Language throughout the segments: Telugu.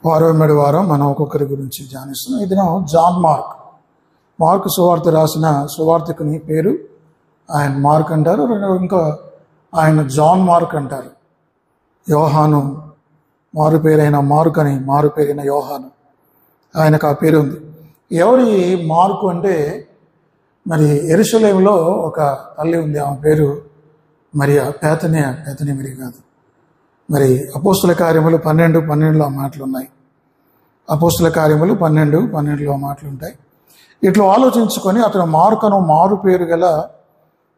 వారం వారం మనం ఒక్కొక్కరి గురించి ధ్యానిస్తున్నాం. ఇది జాన్ మార్క్ సువార్త రాసిన సువార్తికుని పేరు ఆయన మార్క్ అంటారు. ఇంకా ఆయన జాన్ మార్క్ అంటారు. యోహాను మారు పేరైన మార్క్ అని మారు పేరైన యోహాను, ఆయనకు ఆ పేరు ఉంది. ఎవరి మార్కు అంటే మరి యెరూషలేములో ఒక తల్లి ఉంది, ఆమె పేరు మరియా. పేతనే మరి కాదు. మరి అపోస్తుల కార్యములు 12:12 ఆ మాటలు ఉన్నాయి. అపోస్తుల కార్యములు 12:12 మాటలు ఉంటాయి. ఇట్లా ఆలోచించుకొని అతను మార్కను మారు పేరు గల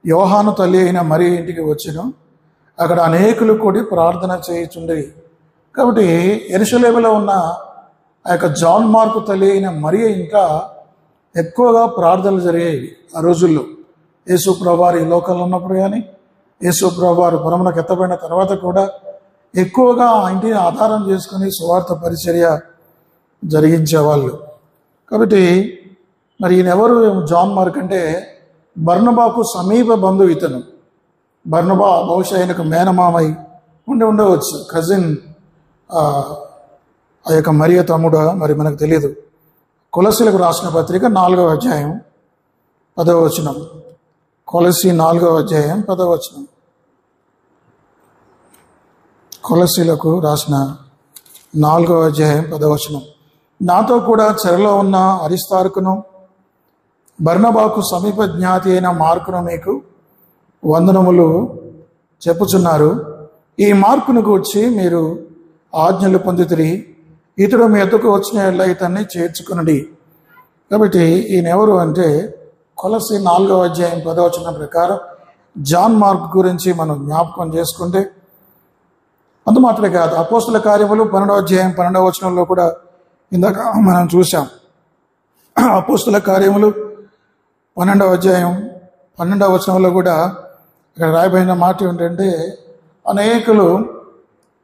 యోహాను తల్లి అయిన మరి ఇంటికి వచ్చెను. అక్కడ అనేకులు కూడి ప్రార్థన చేయుచుండి. కాబట్టి యెరూషలేములో ఉన్న ఆ యొక్క జాన్ మార్కు తల్లి అయిన మరియ ఇంకా ఎక్కువగా ప్రార్థనలు జరిగాయి ఆ రోజుల్లో. యేసు ప్రభువారు ఈ లోకంలో ఉన్నప్పుడు కానీ, యేసు ప్రభువారు పరమునకు ఎత్తబడిన తర్వాత కూడా ఎక్కువగా ఆ ఇంటిని ఆధారం చేసుకుని సువార్త పరిచర్య జరిగించేవాళ్ళు. కాబట్టి మరి ఈయన ఎవరు జాన్ మార్క్ అంటే బర్నబాకు సమీప బంధువు ఇతను. బర్నబా బహుశా ఆయనకు మేనమామై ఉండవచ్చు, కజిన్ ఆ యొక్క మరియ తమ్ముడు, మరి మనకు తెలియదు. కొలసీలకు రాసిన పత్రిక 4వ అధ్యాయం 10వ వచనం. కొలసీ 4వ అధ్యాయం 10వ వచనం. కొలసీలకు రాసిన 4వ అధ్యాయం 10వ వచనం. నాతో కూడా చెరలో ఉన్న అరిస్తార్కును బర్నబాకు సమీప జ్ఞాతి అయిన మార్కును మీకు వందనములు చెప్పుచున్నారు. ఈ మార్కును గూర్చి మీరు ఆజ్ఞలు పొందితిరి. ఇతడు మీ ఎద్దుకు వచ్చిన ఎడ్ల ఇతన్ని చేర్చుకునడి. కాబట్టి ఈయన ఎవరు అంటే కొలసీ 4వ అధ్యాయం 10వ వచనం ప్రకారం జాన్ మార్క్ గురించి మనం జ్ఞాపకం చేసుకుంటే అంత మాత్రమే కాదు, అపోస్తుల కార్యములు 12వ అధ్యాయం 12వ వచనంలో కూడా ఇందాక మనం చూసాం. అపోస్తుల కార్యములు 12వ అధ్యాయం 12వ వచనంలో కూడా ఇక్కడ రాయబడిన మాట ఏంటంటే అనేకులు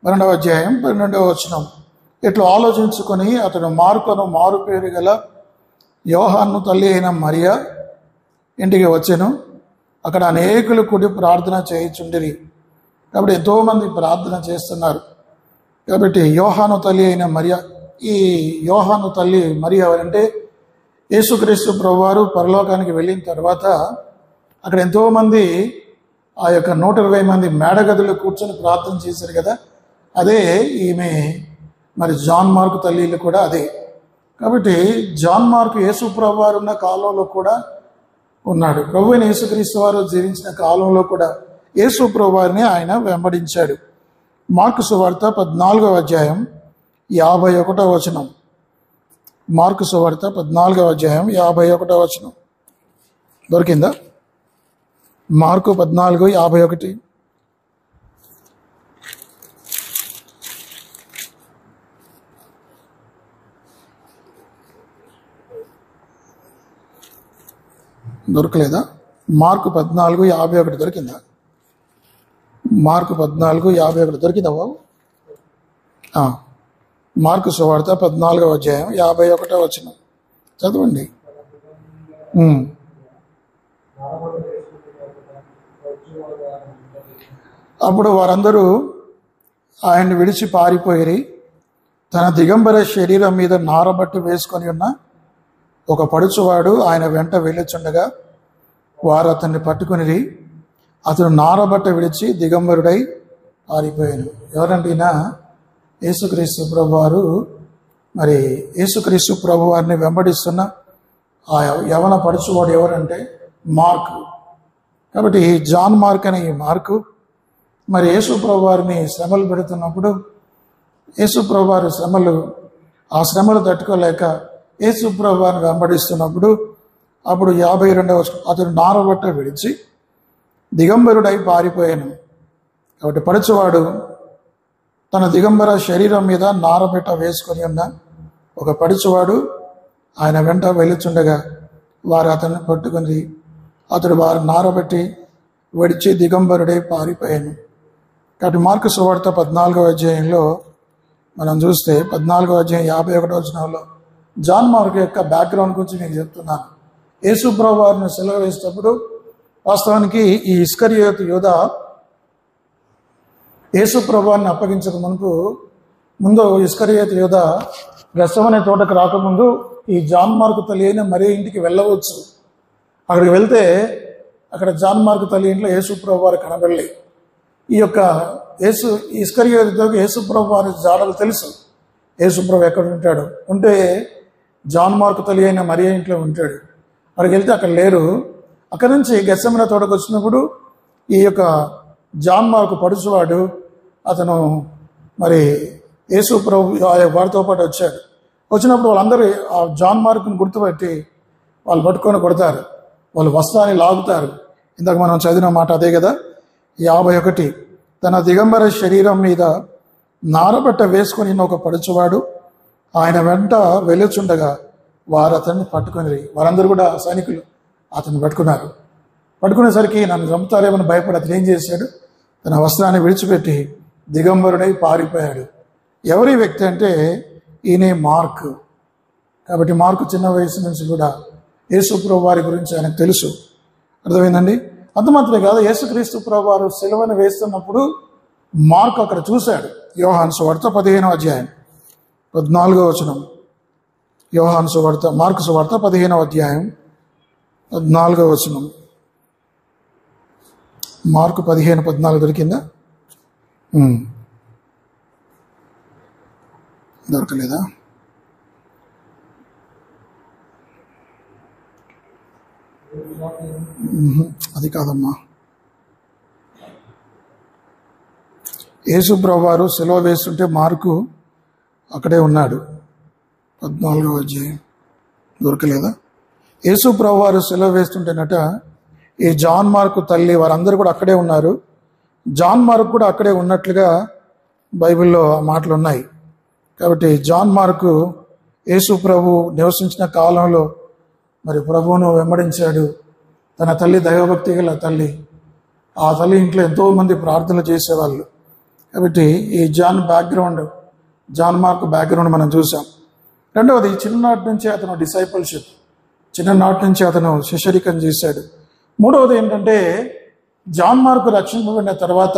12వ అధ్యాయం 12వ వచనం ఇట్లా ఆలోచించుకొని అతడు మార్కును మారు పేరు గల యోహాను తల్లి అయిన మరియా ఇంటికి వచ్చెను. అక్కడ అనేకులు కూడి ప్రార్థన చేయుచుండిరి. కాబట్టి ఎంతోమంది ప్రార్థన చేస్తున్నారు. కాబట్టి యోహాను తల్లి అయిన మరియా, ఈ యోహాను తల్లి మరియా ఎవరంటే యేసుక్రీస్తు ప్రభువారు పరలోకానికి వెళ్ళిన తర్వాత అక్కడ ఎంతోమంది ఆ యొక్క 120 మంది మేడగదులు కూర్చొని ప్రార్థన చేశారు కదా, అదే ఈమె మరి జాన్ మార్కు తల్లిలు కూడా అదే. కాబట్టి జాన్ మార్కు యేసు ప్రభువారు ఉన్న కాలంలో కూడా ఉన్నాడు. ప్రభు అయిన యేసుక్రీస్తు వారు జీవించిన కాలంలో కూడా యేసు ప్రభువారిని ఆయన వెంబడించాడు. మార్కు సువార్త 14వ అధ్యాయం 51వ వచనం. మార్కు సువార్త 14వ అధ్యాయం 51వ వచనం దొరికిందా? మార్కు 14:51. దొరకలేదా? మార్కు 14:51 దొరికిందా? మార్కు 14:51 దొరికిందా బాబు? మార్కు సువార్త 14వ అధ్యాయం 51వ వచనం చదవండి. అప్పుడు వారందరూ ఆయన్ని విడిచి పారిపోయిరి. తన దిగంబర శరీరం మీద నారబట్టు వేసుకొని ఉన్న ఒక పడుచువాడు ఆయన వెంట వెళ్ళుచుండగా వారు అతన్ని పట్టుకుని అతను నారబట్ట విడిచి దిగంబరుడై పారిపోయాను. ఎవరంటే యేసుక్రీస్తు ప్రభువారు. మరి యేసుక్రీస్తు ప్రభువారిని వెంబడిస్తున్న ఆ యవన పడుచువాడు ఎవరంటే మార్కు. కాబట్టి జాన్ మార్క్ అనే ఈ మార్కు మరి యేసు ప్రభువారిని శ్రమలు పెడుతున్నప్పుడు యేసు ప్రభువారి ఆ శ్రమలు తట్టుకోలేక యేసు ప్రభువారిని వెంబడిస్తున్నప్పుడు అప్పుడు 52వ అతడు నారబట్ట విడిచి దిగంబరుడై పారిపోయాను. కాబట్టి పడుచువాడు తన దిగంబర శరీరం మీద నారబట్ట వేసుకొని ఉన్న ఒక పడుచువాడు ఆయన వెంట వెళ్ళుచుండగా వారు అతన్ని పట్టుకుని అతడు వారు నారబట్టి విడిచి దిగంబరుడై పారిపోయాను. కాబట్టి మార్కు సువార్త 14వ అధ్యాయంలో మనం చూస్తే 14వ అధ్యాయం 51వ వచనంలో జాన్ మార్క్ యొక్క బ్యాక్గ్రౌండ్ గురించి నేను చెప్తున్నాను. యేసు ప్రభువు వారిని సిలువ వేసేటప్పుడు వాస్తవానికి ఈ ఇస్కరియోతు యూదా యేసు ప్రభువాన్ని అప్పగించక మునుపు ముందు ఇస్కరియోతు యూద గెత్సెమనే తోటకు రాకముందు ఈ జాన్ మార్కు తల్లి అయిన మరీ ఇంటికి వెళ్ళవచ్చు. అక్కడికి వెళ్తే అక్కడ జాన్ మార్కు తల్లి ఇంట్లో యేసుప్రభు వారు కనబడలే. ఈ యొక్క ఇస్కరియోతుకు యేసుప్రభు వారి జాడలు తెలుసు. యేసుప్రభు ఎక్కడ ఉంటాడు ఉంటే జాన్ మార్కు తల్లి అయిన మరీ ఇంట్లో ఉంటాడు. అక్కడికి వెళ్తే అక్కడ లేరు. అక్కడి నుంచి గెత్సెమనే తోటకు వచ్చినప్పుడు ఈ యొక్క జాన్ మార్కు పడుచువాడు అతను మరి యేసుప్రభు వారితో పాటు వచ్చాడు. వచ్చినప్పుడు వాళ్ళందరూ ఆ జాన్ మార్కుని గుర్తుపెట్టి వాళ్ళు పట్టుకొని కొడతారు, వాళ్ళు వస్త్రాన్ని లాగుతారు. ఇందాక మనం చదివిన మాట అదే కదా. 51 తన దిగంబర శరీరం మీద నారబట్ట వేసుకొని ఒక పడుచువాడు ఆయన వెంట వెళ్ళుచుండగా వారు అతన్ని పట్టుకొని, వారందరూ కూడా సైనికులు అతన్ని పట్టుకున్నారు. పట్టుకునేసరికి నన్ను చంపుతారేమని భయపడి అతను ఏం చేశాడు, తన వస్త్రాన్ని విడిచిపెట్టి దిగంబరుడై పారిపోయాడు. ఎవరి వ్యక్తి అంటే ఈయనే మార్కు. కాబట్టి మార్కు చిన్న వయసు నుంచి కూడా యేసుప్రభు వారి గురించి ఆయనకు తెలుసు. అర్థమైందండి. అంత మాత్రమే కాదు, యేసుక్రీస్తు ప్రభు వారు సిలువను వేస్తున్నప్పుడు మార్కు అక్కడ చూశాడు. యోహాను సువార్త 15వ అధ్యాయం 14వ వచనం. యోహాను సువార్త మార్కు సువార్త 15వ అధ్యాయం 14వ వచనం. మార్కు 15:14 దొరికిందా? దొరకలేదా? అది కాదమ్మా. యేసుప్రభు వారు సిలువ వేస్తుంటే మార్కు అక్కడే ఉన్నాడు. 14వ అధ్యాయం దొరకలేదా? యేసుప్రభు వారు సిలువ వేస్తుంటేనట ఈ జాన్ మార్కు తల్లి వారందరూ కూడా అక్కడే ఉన్నారు. జాన్ మార్కు కూడా అక్కడే ఉన్నట్లుగా బైబిల్లో మాటలు ఉన్నాయి. కాబట్టి జాన్ మార్కు యేసుప్రభు నివసించిన కాలంలో మరి ప్రభువును వెంబడించాడు. తన తల్లి దైవభక్తి గల తల్లి. ఆ తల్లి ఇంట్లో ఎంతోమంది ప్రార్థనలు చేసేవాళ్ళు. కాబట్టి ఈ జాన్ మార్కు బ్యాక్గ్రౌండ్ మనం చూసాం. రెండవది, చిన్ననాటి నుంచి అతను డిసైపుల్షిప్, చిన్ననాటి నుంచి అతను శిష్యరికం చేశాడు. మూడవది ఏంటంటే జాన్ మార్కు రక్షింపబడిన తర్వాత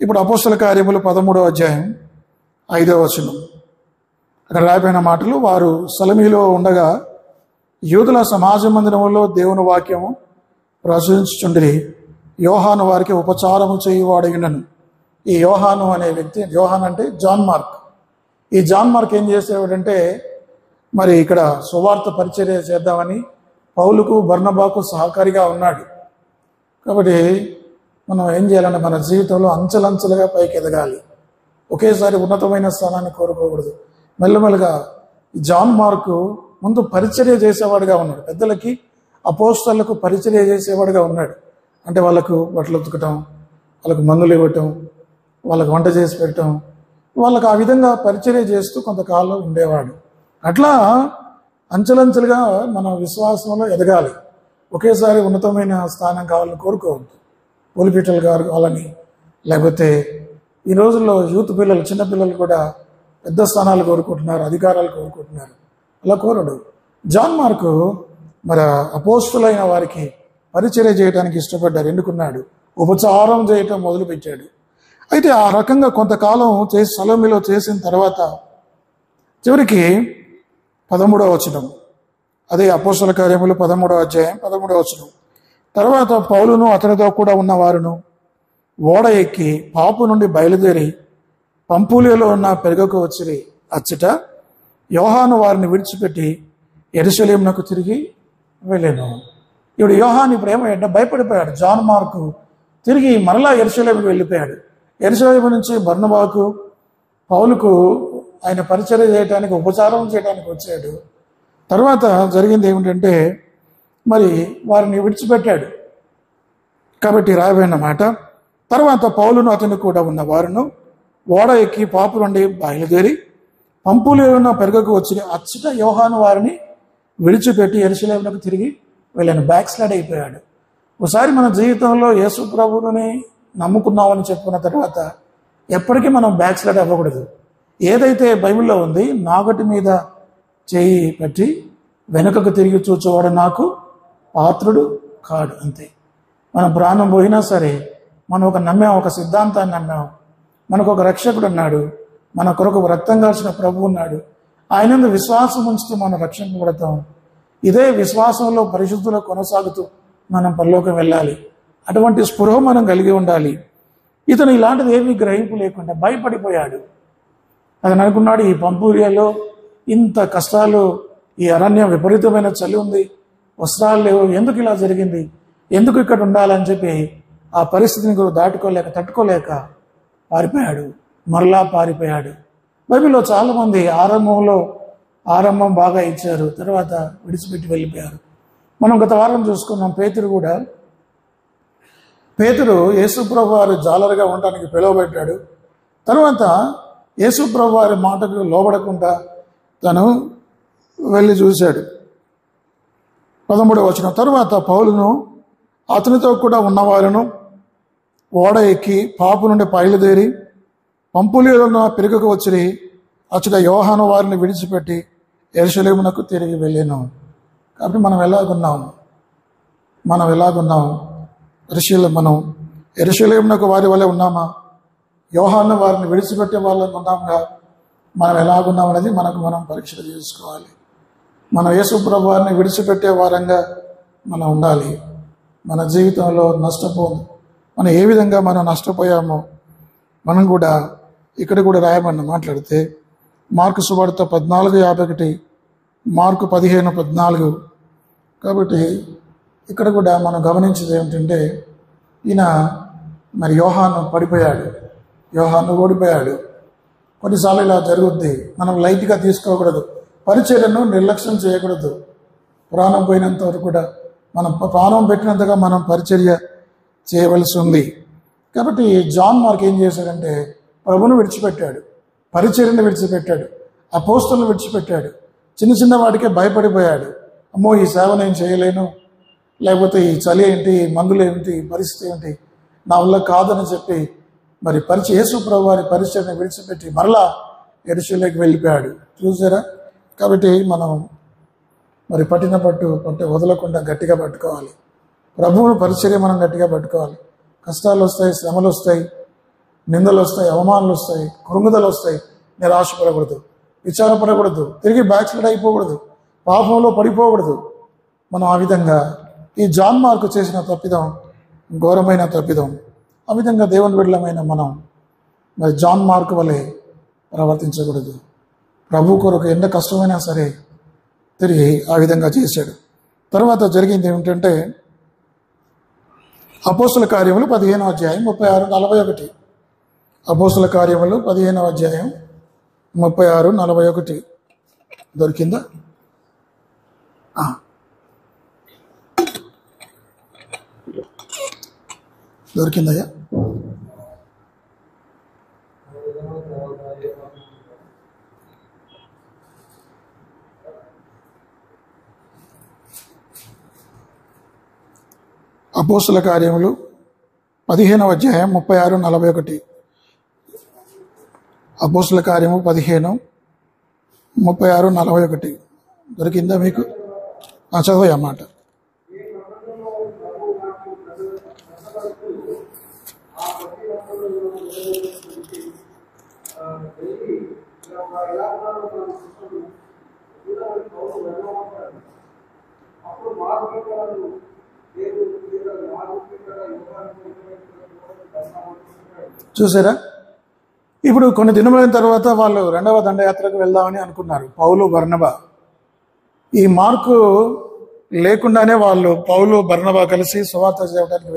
ఇప్పుడు అపోస్తల కార్యములు 13వ అధ్యాయం 5వ వచనం. అక్కడ రాయబడిన మాటలు, వారు సలమీలో ఉండగా యూదుల సమాజ మందిరంలో దేవుని వాక్యము ప్రచురించుచుండిరి. యోహాను వారికి ఉపచారము చేయువాడగినను. ఈ యోహాను అనే వ్యక్తి, యోహాన్ అంటే జాన్ మార్క్. ఈ జాన్ మార్క్ ఏం చేసేవాడంటే మరి ఇక్కడ సువార్త పరిచర్య చేద్దామని పౌలుకు బర్నబాకు సహకారిగా ఉన్నాడు. కాబట్టి మనం ఏం చేయాలంటే మన జీవితంలో అంచెలంచెలుగా పైకి ఎదగాలి. ఒకేసారి ఉన్నతమైన స్థానాన్ని కోరుకోకూడదు. మెల్లమెల్లగా జాన్ మార్కు ముందు పరిచర్య చేసేవాడుగా ఉన్నాడు. పెద్దలకి అపోస్తలకు పరిచర్య చేసేవాడుగా ఉన్నాడు. అంటే వాళ్ళకు బట్టలు ఉతకటం, వాళ్ళకు మందులు ఇవ్వటం, వాళ్ళకు వంట చేసి పెట్టడం, వాళ్ళకు ఆ విధంగా పరిచర్య చేస్తూ కొంతకాలం ఉండేవాడు. అట్లా అంచెలంచెలుగా మన విశ్వాసంలో ఎదగాలి. ఒకేసారి ఉన్నతమైన స్థానం కావాలని కోరుకోవద్దు. పోలిపీటలు కావాలని, లేకపోతే ఈ రోజుల్లో యూత్ పిల్లలు, చిన్నపిల్లలు కూడా పెద్ద స్థానాలు కోరుకుంటున్నారు, అధికారాలు కోరుకుంటున్నారు. అలా కోరడు. జాన్ మార్కు మరి అపోస్తులైన వారికి పరిచర్య చేయడానికి ఇష్టపడ్డారు. ఎన్నుకున్నాడు. ఉపచారం చేయటం మొదలుపెట్టాడు. అయితే ఆ రకంగా కొంతకాలం సలోమిలో చేసిన తర్వాత చివరికి 13వ వచనం, అదే అపోస్తల కార్యములు 13వ అధ్యాయం 13వ వచనం. తర్వాత పౌలును అతనితో కూడా ఉన్నవారును ఓడ ఎక్కి పాపు నుండి బయలుదేరి పంపులిలో ఉన్న పెరుగకు వచ్చిరి. అచ్చట యోహాను వారిని విడిచిపెట్టి యెరూషలేమునకు తిరిగి వెళ్ళాను. ఇప్పుడు యోహాను ఇప్పుడు ఏమయ్యాడు, భయపడిపోయాడు. జాన్ మార్కు తిరిగి మరలా యెరూషలేముకు వెళ్ళిపోయాడు. యెరూషలేము నుంచి బర్నబాకు, పౌలుకు ఆయన పరిచర్య చేయడానికి, ఉపచారం చేయడానికి వచ్చాడు. తర్వాత జరిగింది ఏమిటంటే మరి వారిని విడిచిపెట్టాడు. కాబట్టి రాయబడిన మాట, తర్వాత పౌలును అతను కూడా ఉన్న వారును ఓడ ఎక్కి పాపు నుండి బయలుదేరి పంపులో ఉన్న పెరుగకు వచ్చి అచ్చట యోహాను వారిని విడిచిపెట్టి యెరూషలేమునకు తిరిగి వెళ్ళాను. బ్యాక్ స్లైడ్ అయిపోయాడు. ఒకసారి మన జీవితంలో యేసు ప్రభువుని నమ్ముకున్నామని చెప్పుకున్న తర్వాత ఎప్పటికీ మనం బ్యాక్ స్లైడ్ అవ్వకూడదు. ఏదైతే బైబిల్లో ఉంది, నాగటి మీద చేయి పెట్టి వెనుకకు తిరిగి చూచేవాడు నాకు పాత్రుడు కాడు. అంతే. మన ప్రాణం పోయినా సరే మనం ఒక సిద్ధాంతాన్ని నమ్మాం, మనకు ఒక రక్షకుడు అన్నాడు, మన కొరకు రక్తం కార్చిన ప్రభు ఉన్నాడు. ఆయనందు విశ్వాసం ఉంచుతూ మనం రక్షింపబడతాం. ఇదే విశ్వాసంలో పరిశుద్ధులు కొనసాగుతూ మనం పరలోకం వెళ్ళాలి. అటువంటి స్పృహ మనం కలిగి ఉండాలి. ఇతను ఇలాంటిది ఏమీ గ్రహింపు లేకుండా భయపడిపోయాడు. అతను అనుకున్నాడు, ఈ పంపూరియాలో ఇంత కష్టాలు, ఈ అరణ్యం విపరీతమైన చలి ఉంది, వస్త్రాలు లేవు, ఎందుకు ఇలా జరిగింది, ఎందుకు ఇక్కడ ఉండాలని చెప్పి ఆ పరిస్థితిని కూడా తట్టుకోలేక పారిపోయాడు. మరలా పారిపోయాడు. బైబిల్లో చాలామంది ఆరంభం బాగా ఇచ్చారు, తర్వాత విడిచిపెట్టి వెళ్ళిపోయారు. మనం గత వారం చూసుకున్నాం. పేతురు యేసుప్రభు వారు జాలరుగా ఉండడానికి పిలువబెట్టాడు. తర్వాత యేసుప్రభు వారి మాటకు లోబడకుండా తను వెళ్ళి చూశాడు. 13వ వచనం, తరువాత పౌలును అతనితో కూడా ఉన్నవారును ఓడ ఎక్కి పాపు నుండి బయలుదేరి పంపులిలో పెరుగుకు వచ్చి అచ్చట యోహాను వారిని విడిచిపెట్టి యెరూషలేమునకు తిరిగి వెళ్ళాను. కాబట్టి మనం ఎలాగున్నాం? మనం యెరూషలేమునకు వారి వల్లే ఉన్నామా? యోహాను వారిని విడిచిపెట్టే వాళ్ళని ఉన్నాంగా? మనం ఎలాగున్నాం అనేది మనం పరీక్ష చేసుకోవాలి. మనం యేసు ప్రభు వారిని విడిచిపెట్టే వారంగా మనం ఉండాలి. మన జీవితంలో మనం ఏ విధంగా మనం నష్టపోయామో మనం కూడా ఇక్కడ కూడా రాయమని మాట్లాడితే మార్కు సువార్త 14:51, మార్కు 15:14. కాబట్టి ఇక్కడ కూడా మనం గమనించేది ఏమిటంటే ఈయన మరి యోహాను ఓడిపోయాడు. కొన్నిసార్లు ఇలా జరుగుద్ది. మనం లైట్గా తీసుకోకూడదు. పరిచర్యను నిర్లక్ష్యం చేయకూడదు. ప్రాణం పోయినంత వరకు కూడా మనం ప్రాణం పెట్టినంతగా మనం పరిచర్య చేయవలసి ఉంది. కాబట్టి జాన్ మార్క్ ఏం చేశాడంటే ప్రభువును విడిచిపెట్టాడు, పరిచర్యను విడిచిపెట్టాడు, అపోస్తలును విడిచిపెట్టాడు. చిన్న వాటికే భయపడిపోయాడు. అమ్మో, ఈ సేవ నేను చేయలేను, లేకపోతే ఈ చలి ఏంటి, ఈ మందులు ఏంటి, ఈ పరిస్థితి ఏంటి, నా వల్ల కాదని చెప్పి మరి యేసు ప్రభు వారి పరిచర్యను విడిచిపెట్టి మరలా యెరూషలేముకి వెళ్ళిపోయాడు. చూసారా? కాబట్టి మనం మరి పట్టిన పట్టు వదలకుండా గట్టిగా పట్టుకోవాలి. ప్రభువును పరిచర్య మనం గట్టిగా పట్టుకోవాలి. కష్టాలు వస్తాయి, శ్రమలు వస్తాయి, నిందలు వస్తాయి, అవమానాలు వస్తాయి, కృంగుదలు వస్తాయి. నిరాశపడకూడదు, విచారపడకూడదు, తిరిగి బ్యాక్స్లైడ్ అయిపోకూడదు, పాపంలో పడిపోకూడదు. మనం ఆ విధంగా ఈ జాన్ మార్కు చేసిన తప్పిదం ఘోరమైన తప్పిదం. ఆ విధంగా దేవుని బిడ్డలమైన మనం మరి జాన్ మార్కు వలె ప్రవర్తించకూడదు. ప్రభు కొరకు ఎంత కష్టమైనా సరే తిరిగి ఆ విధంగా చేశాడు. తర్వాత జరిగింది ఏమిటంటే అపోస్తుల కార్యములు 15వ అధ్యాయం 36-41. అపోస్తుల కార్యములు 15వ అధ్యాయం 36-41 దొరికిందా? దొరికిందయ్యా? అపోస్తుల కార్యములు 15వ అధ్యాయం 36-41. అపోస్తుల కార్యము 15:36-41 దొరికిందా మీకు? చదవయ్యా మాట. చూసారా? ఇప్పుడు కొన్ని దినములైన తర్వాత వాళ్ళు రెండవ దండయాత్రకు వెళ్దామని అనుకున్నారు, పౌలు బర్నబా. ఈ మార్కు లేకుండానే వాళ్ళు పౌలు బర్నబా కలిసి సువార్త చేయడానికి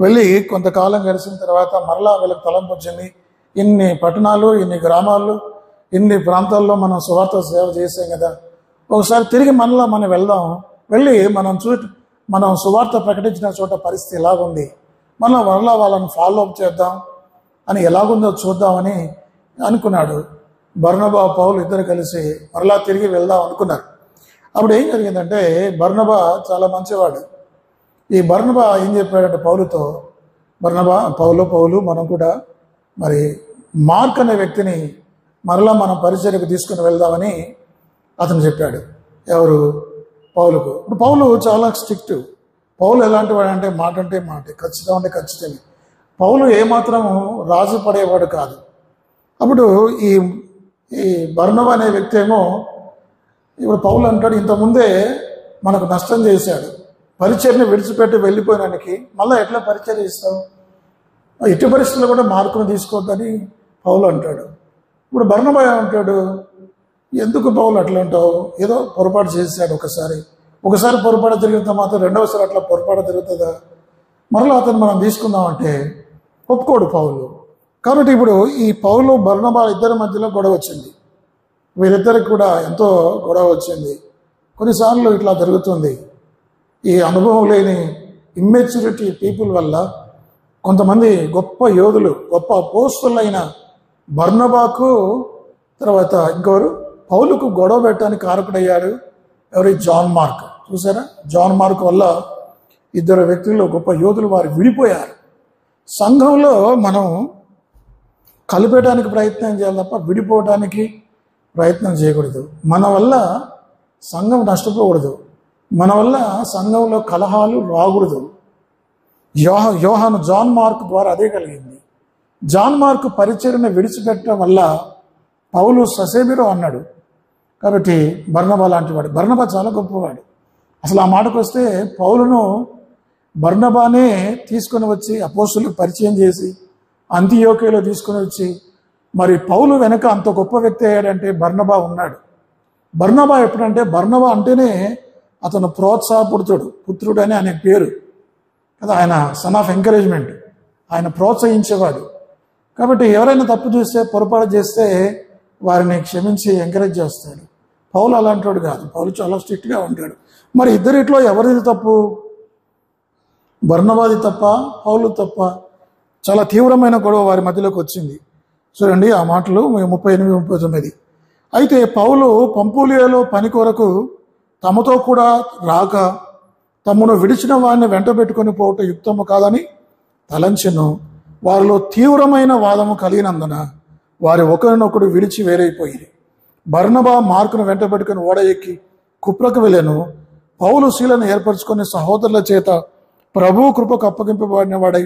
వెళ్ళి కొంతకాలం గడిచిన తర్వాత మరలా వీళ్ళకి తలంపు వచ్చింది, ఇన్ని పట్టణాలు, ఇన్ని గ్రామాలు, ఇన్ని ప్రాంతాల్లో మనం సువార్త సేవ చేసాం కదా, ఒకసారి తిరిగి మరలా మనం వెళ్ళి మనం సువార్త ప్రకటించిన చోట పరిస్థితి ఎలాగుంది, మరలా వాళ్ళని ఫాలో అప్ చేద్దాం అని ఎలాగుందో చూద్దామని అనుకున్నాడు. బర్నబా పౌలు ఇద్దరు కలిసి మరలా తిరిగి వెళ్దాం అనుకున్నారు. అప్పుడు ఏం జరిగిందంటే బర్నబా చాలా మంచివాడు. ఈ బర్నబా ఏం చెప్పాడంటే పౌలుతో, పౌలు మనం కూడా మరి మార్క్ అనే వ్యక్తిని మరలా మనం పరిచర్యకు తీసుకుని వెళ్దామని అతను చెప్పాడు. ఎవరు? పౌలుకు. ఇప్పుడు పౌలు చాలా స్ట్రిక్ట్. పౌలు ఎలాంటి వాడు అంటే మాట, ఖచ్చితం అంటే ఖచ్చితమే. పౌలు ఏమాత్రము రాజు పడేవాడు కాదు. అప్పుడు ఈ ఈ బర్నబా అనే వ్యక్తి ఏమో ఇప్పుడు పౌలు అంటాడు, ఇంతకుముందే మనకు నష్టం చేశాడు, పరిచర్ని విడిచిపెట్టి వెళ్ళిపోయినానికి మళ్ళీ ఎట్లా పరిచర్య ఇస్తావు, ఎట్టి పరిస్థితుల్లో కూడా మార్కును తీసుకోవద్దని పౌలు అంటాడు. ఇప్పుడు బర్నబా అంటాడు, ఎందుకు పౌలు అట్లా అంటావు, ఏదో పొరపాటు చేశాడు, ఒకసారి పొరపాటు జరిగితే మాత్రం రెండవసారి అట్లా పొరపాటు జరుగుతుందా, మరలా అతను మనం తీసుకుందామంటే ఒప్పుకోడు పౌలు. కాబట్టి ఇప్పుడు ఈ పౌలు బర్నబా ఇద్దరి మధ్యలో గొడవ వచ్చింది. వీరిద్దరికి కూడా ఎంతో గొడవ వచ్చింది. కొన్నిసార్లు ఇట్లా జరుగుతుంది. ఈ అనుభవం లేని ఇమ్మెచ్యూరిటీ పీపుల్ వల్ల కొంతమంది గొప్ప యోధులు, గొప్ప అపోస్తలులైన బర్నబాకు తర్వాత ఇంకెవరు పౌలుకు గొడవ పెట్టడానికి కారకుడయ్యాడు. ఎవరి? John Mark. చూసారా, జాన్ మార్క్ వల్ల ఇద్దరు వ్యక్తులు గొప్ప యోధులు వారు విడిపోయారు. సంఘంలో మనం కలిపేయడానికి ప్రయత్నం చేయాలి తప్ప విడిపోవడానికి ప్రయత్నం చేయకూడదు. మన వల్ల సంఘం నష్టపోకూడదు, మన వల్ల సంఘంలో కలహాలు రాకూడదు. యోహాను జాన్ మార్క్ ద్వారా అదే కలిగింది. జాన్ మార్క్ పరిచర్యను విడిచిపెట్టడం వల్ల పౌలు ససేమిరో అన్నాడు. కాబట్టి బర్నబా లాంటి వాడు. బర్నబా చాలా గొప్పవాడు. అసలు ఆ మాటకు వస్తే పౌలును బర్నబానే తీసుకొని వచ్చి అపోస్తులకు పరిచయం చేసి అంతియోక్యలో తీసుకొని వచ్చి, మరి పౌలు వెనక అంత గొప్ప వ్యక్తి అయ్యాడంటే బర్నబా ఉన్నాడు. బర్నబా ఎప్పుడంటే, బర్నబా అంటేనే అతను పుత్రుడు అని ఆయన పేరు కదా, ఆయన సన్ ఆఫ్ ఎంకరేజ్మెంట్, ఆయన ప్రోత్సహించేవాడు. కాబట్టి ఎవరైనా తప్పు చేస్తే, పొరపాటు చేస్తే వారిని క్షమించి ఎంకరేజ్ చేస్తాడు. పౌలు అలాంటి వాడు కాదు. పౌలు చాలా స్ట్రిక్ట్గా ఉంటాడు. మరి ఇద్దరిట్లో ఎవరిది తప్పు? బర్నబాది తప్ప, పౌలు తప్ప? చాలా తీవ్రమైన గొడవ వారి మధ్యలోకి వచ్చింది. చూడండి ఆ మాటలు 38, 39. అయితే పౌలు పంఫూలియాలో పని కొరకు తమతో కూడా రాక తమను విడిచిన వారిని వెంట పెట్టుకుని పోవటం యుక్తము కాదని తలంచెను. వారిలో తీవ్రమైన వాదము కలిగినందున వారి ఒకరినొకడు విడిచి వేరైపోయింది. బర్నబా మార్కును వెంట పెట్టుకుని ఓడ ఎక్కి కుప్రకు వెళ్ళాను. పౌలు శీలను ఏర్పరచుకుని సహోదరుల చేత ప్రభువు కృపకు అప్పగింపబడిన వాడై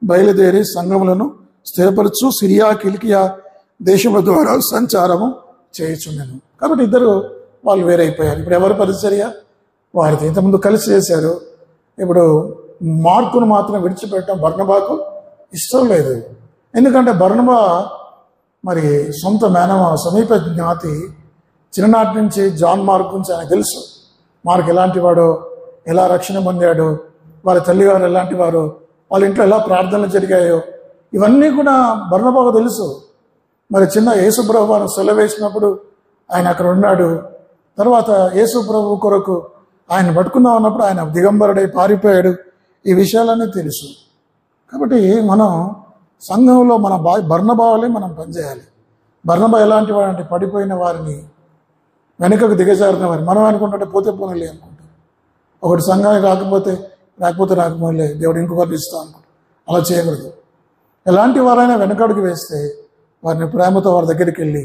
బయలుదేరి సంఘములను స్థిరపరచు సిరియా కిలికియా దేశముల ద్వారా సంచారము చేయుచున్నాను. కాబట్టి ఇద్దరు వాళ్ళు వేరైపోయారు. ఇప్పుడు ఎవరు పరిచర్య? వారితో ఇంతకుముందు కలిసి చేశారు. ఇప్పుడు మార్కును మాత్రం విడిచిపెట్టడం బర్నబాకు ఇష్టం లేదు. ఎందుకంటే బర్నబా మరి సొంత సమీప జ్ఞాతి. చిన్ననాటి నుంచి జాన్ మార్క్ గురించి ఆయన తెలుసు. మార్క్ ఎలాంటి వాడో, ఎలా రక్షణ పొందాడో, వారి తల్లిగారు ఎలాంటి వారు, వాళ్ళ ఇంట్లో ఎలా ప్రార్థనలు జరిగాయో, ఇవన్నీ కూడా బర్నబాకు తెలుసు. మరి చిన్న యేసుప్రభు వారు సెలవు వేసినప్పుడు ఆయన అక్కడ ఉన్నాడు. తర్వాత యేసుప్రభు కొరకు ఆయన పట్టుకుందాం అన్నప్పుడు ఆయన దిగంబరుడై పారిపోయాడు. ఈ విషయాలన్నీ తెలుసు. కాబట్టి మనం సంఘంలో మన బర్నబాలే మనం పనిచేయాలి. బర్నబా ఎలాంటి వాడు అంటే పడిపోయిన వారిని, వెనుకకు దిగజారిన వారిని. మనం అనుకుంటుంటే పోతే పోనలే అనుకుంటాం. ఒకటి సంఘానికి రాకపోతే రాకపోలే, దేవుడు ఇంకొకరిని ఇస్తా అనుకుంటాం. అలా చేయకూడదు. ఎలాంటి వారైనా వెనకడుగు వేస్తే వారిని ప్రేమతో వారి దగ్గరికి వెళ్ళి,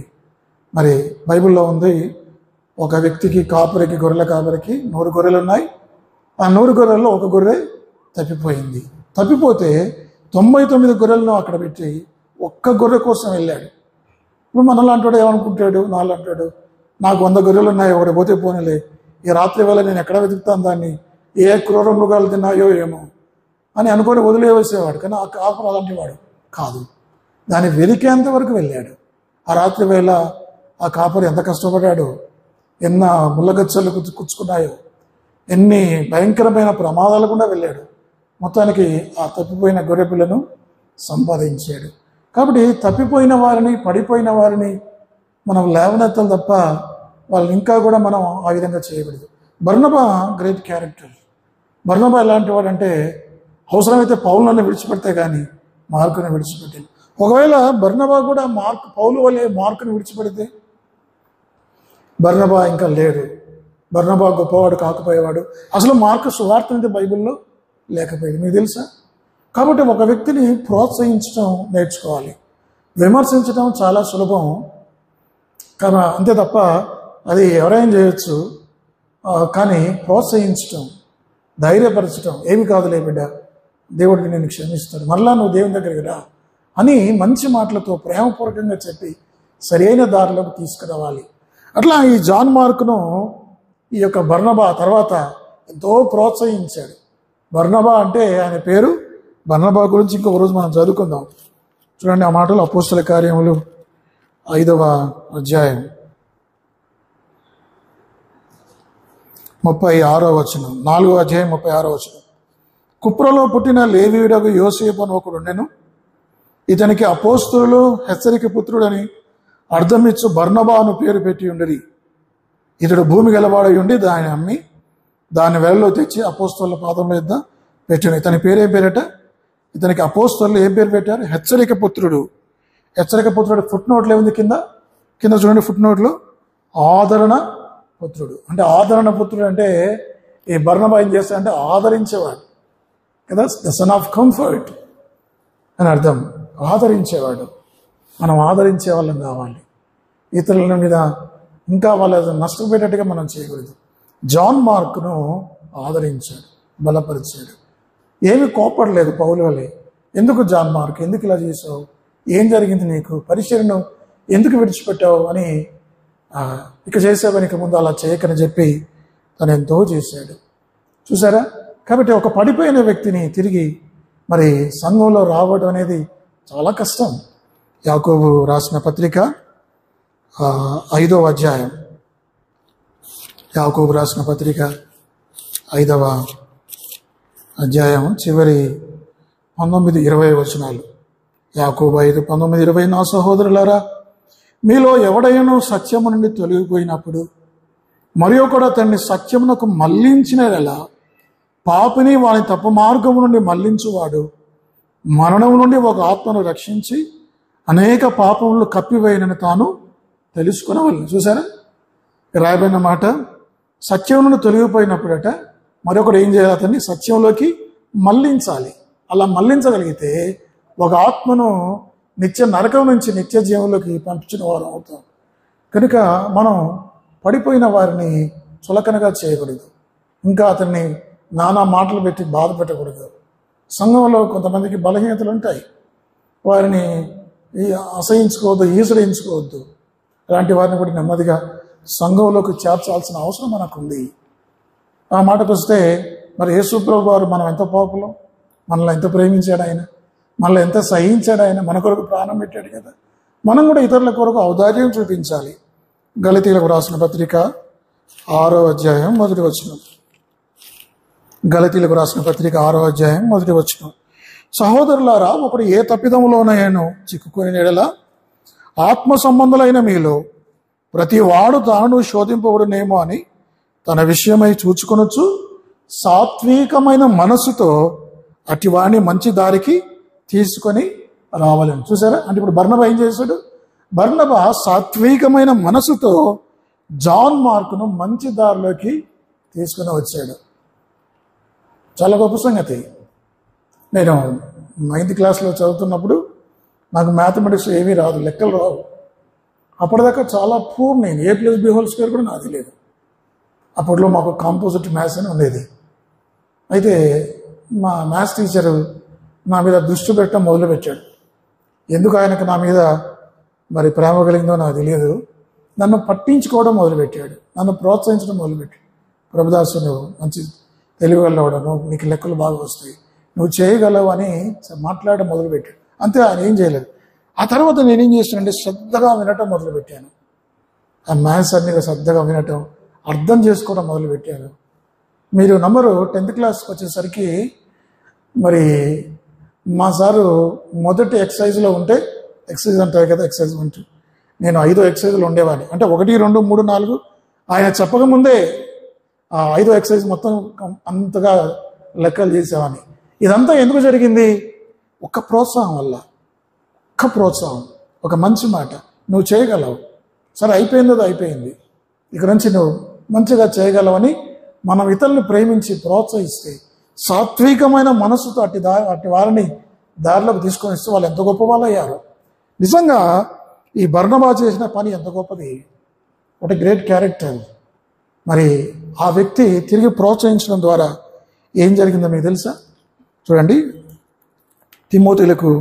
మరి బైబిల్లో ఉంది, ఒక వ్యక్తికి కాపరికి, గొర్రెల కాపరికి 100 గొర్రెలు ఉన్నాయి. ఆ 100 గొర్రెల్లో ఒక గొర్రె తప్పిపోయింది. తప్పిపోతే 99 గొర్రెలను అక్కడ పెట్టి ఒక్క గొర్రె కోసం వెళ్ళాడు. ఇప్పుడు మనలాంటి వాడు ఏమనుకుంటాడు? నాలంటాడు, నాకు 100 గొర్రెలు ఉన్నాయి, ఒకటి పోతే పోనలే, ఈ రాత్రి వేళ నేను ఎక్కడ వెతుకుతాను దాన్ని, ఏ క్రూర మృగాలు తిన్నాయో ఏమో అని అనుకొని వదిలేసేవాడు. కానీ ఆ కాపరు అలాంటి వాడు కాదు. దాన్ని వెలికేంత వరకు వెళ్ళాడు. ఆ రాత్రి వేళ ఆ కాపరు ఎంత కష్టపడ్డాడో, ఎన్న ముళ్ళగచ్చలు కుచ్చుకున్నాయో, ఎన్ని భయంకరమైన ప్రమాదాలు కూడా వెళ్ళాడు. మొత్తానికి ఆ తప్పిపోయిన గొర్రె పిల్లను సంపాదించాడు. కాబట్టి తప్పిపోయిన వారిని, పడిపోయిన వారిని మనం లేవనెత్తాలి తప్ప వాళ్ళని ఇంకా కూడా మనం ఆ విధంగా చేయకూడదు. బర్నబా గ్రేట్ క్యారెక్టర్. బర్నబా ఎలాంటి వాడంటే అవసరమైతే పౌలులను విడిచిపెడితే కానీ మార్కుని విడిచిపెట్టాలి. ఒకవేళ బర్నబా కూడా పౌలు వల్లే మార్కుని విడిచిపెడితే బర్నబా ఇంకా లేడు. బర్నబా గొప్పవాడు కాకపోయేవాడు. అసలు మార్కు సువార్త అనేది బైబిల్లో లేకపోయేది, మీకు తెలుసా? కాబట్టి ఒక వ్యక్తిని ప్రోత్సహించడం నేర్చుకోవాలి. విమర్శించడం చాలా సులభం కానీ అంతే తప్ప అది ఎవరైనా చేయొచ్చు. కానీ ప్రోత్సహించటం, ధైర్యపరచడం, ఏమి కాదులే బిడ్డ, దేవుడికి నేను క్షమిస్తాడు, మరలా నువ్వు దేవుని దగ్గరికి రా అని మంచి మాటలతో ప్రేమపూర్వకంగా చెప్పి సరైన దారిలోకి తీసుకురావాలి. అట్లా ఈ జాన్ మార్కును ఈ యొక్క బర్నబా తర్వాత ఎంతో ప్రోత్సహించాడు. బర్నబా అంటే ఆయన పేరు. బర్నబా గురించి ఇంకొక రోజు మనం చదువుకుందాం. చూడండి ఆ మాటలు అపోస్తల కార్యములు 5వ అధ్యాయం 36వ వచనం, 4వ అధ్యాయం 36వ వచనం. కుప్రలో పుట్టిన లేవీయుడగు యోసేపు అని ఒకడు ఉండెను. ఇతనికి అపోస్తలులు హెచ్చరిక పుత్రుడని అర్థమిచ్చు బర్నబా అను పేరు పెట్టి ఉండేది. ఇతడు భూమి గలవాడై ఉండి దాన్ని అమ్మి దాన్ని వెలలో తెచ్చి అపోస్తలుల పాదముల యొద్ద పెట్టాను. ఇతని పేరేం పేరట? ఇతనికి అపోస్తలులు ఏం పేరు పెట్టారు? హెచ్చరిక పుత్రుడు. హెచ్చరిక పుత్రుడు ఫుట్ నోట్లో ఏముంది? కింద చూడండి, ఫుట్ నోట్లో ఆదరణ పుత్రుడు. అంటే ఆదరణ పుత్రుడు అంటే ఈ బర్నబా ఏం చేస్తాడంటే ఆదరించేవాడు కదా, ద సన్ ఆఫ్ కంఫర్ట్ అని అర్థం. ఆదరించేవాడు. మనం ఆదరించే వాళ్ళం కావాలి. ఇతరుల మీద ఇంకా వాళ్ళ నష్టపోయేటట్టుగా మనం చేయకూడదు. జాన్ మార్కును ఆదరించాడు, బలపరిచాడు. ఏమి కోపడలేదు పౌలు వలె. ఎందుకు జాన్ మార్క్, ఎందుకు ఇలా చేసావు, ఏం జరిగింది నీకు, పరిచర్యను ఎందుకు విడిచిపెట్టావు అని ఇక చేసేవని ఇక ముందు అలా చేయకని చెప్పి తను ఎంతో చేశాడు. చూసారా? కాబట్టి ఒక పడిపోయిన వ్యక్తిని తిరిగి మరి సంఘంలో రావడం అనేది చాలా కష్టం. యాకోబు రాసిన పత్రిక 5వ అధ్యాయం, యాకోబు రాసిన పత్రిక 5వ అధ్యాయం చివరి 19-20 వచనాలు. యాకోబు 5:19-20. నా సహోదరులారా, మీలో ఎవడైనా సత్యము నుండి తొలగిపోయినప్పుడు మరి ఒకడు అతన్ని సత్యమునకు మళ్లించినలా పాపిని వాని తప్పు మార్గము నుండి మళ్లించువాడు మరణం నుండి ఒక ఆత్మను రక్షించి అనేక పాపములు కప్పివేయనని తాను తెలుసుకునవలెను. చూసారా రాయబడిన మాట? సత్యం నుండి తొలగిపోయినప్పుడట మరొకడు ఏం చేయాలి? అతన్ని సత్యంలోకి మళ్లించాలి. అలా మళ్లించగలిగితే ఒక ఆత్మను నిత్య నరకం నుంచి నిత్య జీవంలోకి పంపించిన వారు అవుతాం. కనుక మనం పడిపోయిన వారిని చులకనగా చేయకూడదు. ఇంకా అతన్ని నానా మాటలు పెట్టి బాధ పెట్టకూడదు. సంఘంలో కొంతమందికి బలహీనతలు ఉంటాయి, వారిని అసహించుకోవద్దు, ఈసడించుకోవద్దు. అలాంటి వారిని కూడా నెమ్మదిగా సంఘంలోకి చేర్చాల్సిన అవసరం మనకుంది. ఆ మాటకు వస్తే మరి యేసు ప్రభు వారు మనం ఎంత పాపులం, మనల్ని ఎంత ప్రేమించాడు ఆయన, మనల్ని ఎంత సహించాడు ఆయన, మన కొరకు ప్రాణం పెట్టాడు కదా. మనం కూడా ఇతరుల కొరకు ఔదార్యం చూపించాలి. గలతీయులకు రాసిన పత్రిక 6వ అధ్యాయం 1వ వచనం. గలతీయులకు రాసిన పత్రిక 6వ అధ్యాయం 1వ వచనం. సహోదరులారా, ఒకడు ఏ తప్పిదములోనైనా చిక్కుకుని ఎడల ఆత్మ సంబంధులైన మీలో ప్రతి వాడు తాను శోధింపబడునేమో అని తన విషయమై చూచుకొనొచ్చు సాత్వికమైన మనసుతో అట్టి వాడిని మంచి దారికి తీసుకొని రావాలని. చూసారా? అంటే ఇప్పుడు బర్నబా ఏం చేశాడు? బర్నబా సాత్వికమైన మనసుతో జాన్ మార్కును మంచి దారిలోకి తీసుకుని వచ్చాడు. చాలా గొప్ప సంగతి. నేను 9th క్లాస్లో చదువుతున్నప్పుడు నాకు మ్యాథమెటిక్స్ ఏమీ రాదు, లెక్కలు రావు. అప్పటిదాకా చాలా పూర్. నేను A+B² కూడా నాది లేదు. అప్పట్లో మాకు కాంపోజిట్ మ్యాథ్స్ అని ఉండేది. అయితే మా మ్యాథ్స్ టీచరు నా మీద దృష్టి పెట్టడం మొదలుపెట్టాడు. ఎందుకు ఆయనకు నా మీద మరి ప్రేమ కలిగిందో నాకు తెలియదు. నన్ను పట్టించుకోవడం మొదలుపెట్టాడు, నన్ను ప్రోత్సహించడం మొదలుపెట్టాడు. ప్రభుదాసు, నువ్వు మంచి తెలివిగలవాడు, నీకు లెక్కలు బాగా వస్తాయి, నువ్వు చేయగలవు అని మాట్లాడడం మొదలుపెట్టాడు. అంతే, ఆయన ఏం చేయలేదు. ఆ తర్వాత నేనేం చేశానంటే శ్రద్ధగా వినటం మొదలుపెట్టాను. ఆ మ్యాథ్స్ అన్ని శ్రద్ధగా వినటం, అర్థం చేసుకోవడం మొదలుపెట్టాను. మీరు నమ్మరు, 10th క్లాస్కి వచ్చేసరికి మరి మా సారు మొదటి ఎక్సర్సైజ్లో ఉంటే, ఎక్సర్సైజ్ అంటారు కదా, ఎక్సర్సైజ్ అంటే నేను 5వ ఎక్సర్సైజ్లో ఉండేవాడిని. అంటే 1, 2, 3, 4 ఆయన చెప్పకముందే ఆ 5వ ఎక్సర్సైజ్ మొత్తం అంతగా లెక్కలు చేసేవాడిని. ఇదంతా ఎందుకు జరిగింది? ఒక్క ప్రోత్సాహం వల్ల. ఒక్క ప్రోత్సాహం, ఒక మంచి మాట, నువ్వు చేయగలవు, సరే అయిపోయిందో అయిపోయింది, ఇక నుంచి నువ్వు మంచిగా చేయగలవని మనం ఇతరులను ప్రేమించి ప్రోత్సహిస్తే, సాత్వికమైన మనసుతో అట్టి వారిని దారిలోకి తీసుకొని ఇస్తే వాళ్ళు ఎంత గొప్ప వాళ్ళు అయ్యారు. నిజంగా ఈ బర్నబా చేసిన పని ఎంత గొప్పది. ఒక గ్రేట్ క్యారెక్టర్. మరి ఆ వ్యక్తి తిరిగి ప్రోత్సహించడం ద్వారా ఏం జరిగిందో మీకు తెలుసా? చూడండి, తిమోతిలకు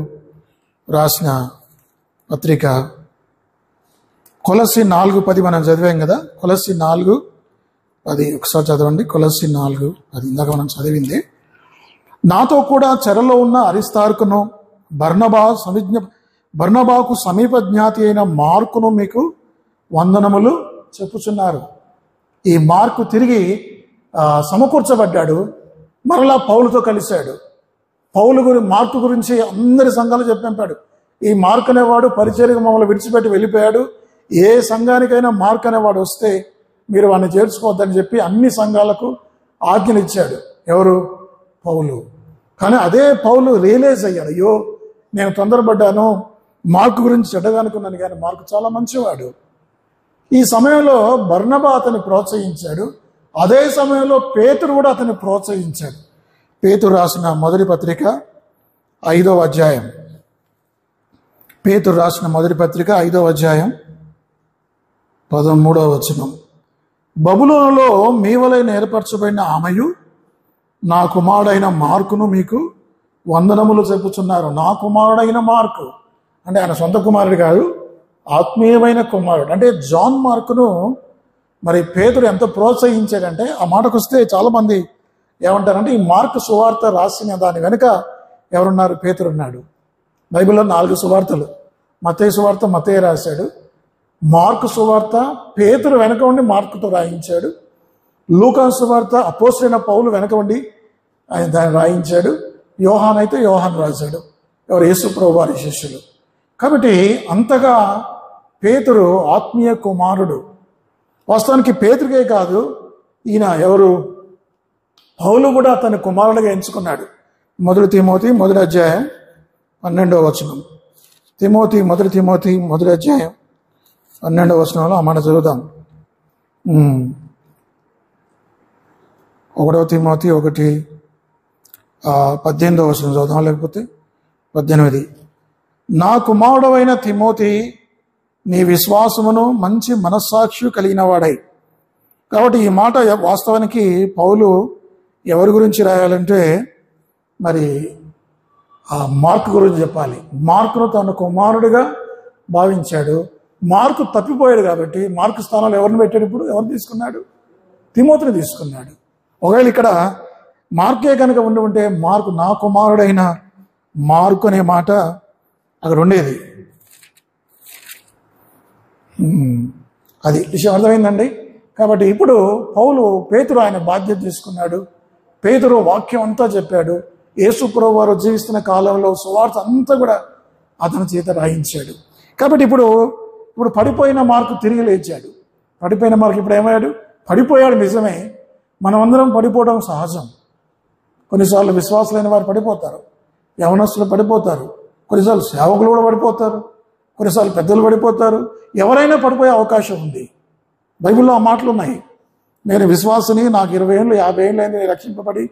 రాసిన పత్రిక కొలస్సీ 4:10 మనం చదివాం కదా. కొలస్సీ 4:10 ఒకసారి చదవండి. కొలస్సీ 4:10 ఇందాక మనం చదివింది. నాతో కూడా చెరలో ఉన్న అరిస్తార్కును బర్నబాకు సమీప జ్ఞాతి అయిన మార్కును మీకు వందనములు చెప్పుచున్నారు. ఈ మార్కు తిరిగి సమకూర్చబడ్డాడు, మరలా పౌలుతో కలిశాడు. మార్కు గురించి అందరి సంఘాలు చెప్పాడు. ఈ మార్క్ అనేవాడు పరిచర్యకు మమ్మల్ని విడిచిపెట్టి వెళ్ళిపోయాడు. ఏ సంఘానికైనా మార్క్ అనేవాడు వస్తే మీరు వాడిని చేర్చుకోవద్దని చెప్పి అన్ని సంఘాలకు ఆజ్ఞనిచ్చాడు. ఎవరు? పౌలు. కానీ అదే పౌలు రియలైజ్ అయ్యాడు, అయ్యో నేను తొందరపడ్డాను, మార్కు గురించి చెడ్డగా అనుకున్నాను, కానీ మార్కు చాలా మంచివాడు. ఈ సమయంలో బర్నబా అతన్ని ప్రోత్సహించాడు. అదే సమయంలో పేతురు కూడా అతన్ని ప్రోత్సహించాడు. పేతురు రాసిన మొదటి పత్రిక 5వ అధ్యాయం. పేతురు రాసిన మొదటి పత్రిక 5వ అధ్యాయం 13వ వచనం. బబులోనులో మీ వలె ఏర్పరచబడిన ఆమెయు నా కుమారుడైన మార్కును మీకు వందనములు చెప్పుచున్నారు. నా కుమారుడైన మార్కు అంటే ఆయన సొంత కుమారుడు కాదు, ఆత్మీయమైన కుమారుడు. అంటే జాన్ మార్కును మరి పేతురు ఎంత ప్రోత్సహించాడంటే, ఆ మాటకు వస్తే చాలామంది ఏమంటారంటే ఈ మార్కు సువార్త రాసిన దాని వెనుక ఎవరున్నారు? పేతురు ఉన్నాడు. బైబిల్లో 4 సువార్తలు. మత్తయి సువార్త మత్తయి రాశాడు. మార్కు సువార్త పేతురు వెనక ఉండి మార్కుతో రాయించాడు. లూకా సువార్త అపోస్తలుడైన పౌలు వెనక ఉండి ఆయన దాన్ని రాయించాడు. యోహాన్ అయితే యోహాన్ రాశాడు. ఎవరు? యేసు ప్రభువు వారి శిష్యులు. కాబట్టి అంతగా పేతురు ఆత్మీయ కుమారుడు. వాస్తవానికి పేతురుకే కాదు, ఈయన ఎవరు? పౌలు కూడా తన కుమారుడిగా ఎంచుకున్నాడు. 1 తిమోతి 1వ అధ్యాయం 12వ వచనం. మొదటి తిమోతి 1వ అధ్యాయం 12వ వచనంలో ఆ మాట చదువుదాం. 1 తిమోతి 1:18వ వచనం చదువుదాం, లేకపోతే 18. నా కుమారుడవైన తిమోతి నీ విశ్వాసమును మంచి మనస్సాక్షి కలిగిన వాడై. కాబట్టి ఈ మాట వాస్తవానికి పౌలు ఎవరి గురించి రాయాలంటే మరి ఆ మార్కు గురించి చెప్పాలి. మార్కును తన కుమారుడిగా భావించాడు. మార్కు తప్పిపోయాడు కాబట్టి మార్కు స్థానంలో ఎవరిని పెట్టాడు? ఇప్పుడు ఎవరిని తీసుకున్నాడు? తిమోతిని తీసుకున్నాడు. ఒకవేళ ఇక్కడ మార్కే కనుక ఉంటే మార్కు నా కుమారుడైన మార్కు అనే మాట అక్కడ ఉండేది. అది విషయం అర్థమైందండి. కాబట్టి ఇప్పుడు పేతురు ఆయన బాధ్యత తీసుకున్నాడు. పేతురు వాక్యం అంతా చెప్పాడు. యేసు ప్రభువు వారు జీవిస్తున్న కాలంలో సువార్త అంతా కూడా అతని చేత రాయించాడు. కాబట్టి ఇప్పుడు పడిపోయిన మార్కు తిరిగి లేచాడు. పడిపోయిన మార్కు ఇప్పుడు ఏమయ్యాడు? పడిపోయాడు నిజమే. మనమందరం పడిపోవడం సహజం. కొన్నిసార్లు విశ్వాసులైన వారు పడిపోతారు, యవనస్తులు పడిపోతారు, కొన్నిసార్లు సేవకులు కూడా పడిపోతారు, కొన్నిసార్లు పెద్దలు పడిపోతారు. ఎవరైనా పడిపోయే అవకాశం ఉంది. బైబిల్లో ఆ మాటలు ఉన్నాయి. నేను విశ్వాసిని, నాకు 20 ఏళ్ళు 50 ఏళ్ళు అయింది, నేను రక్షింపబడి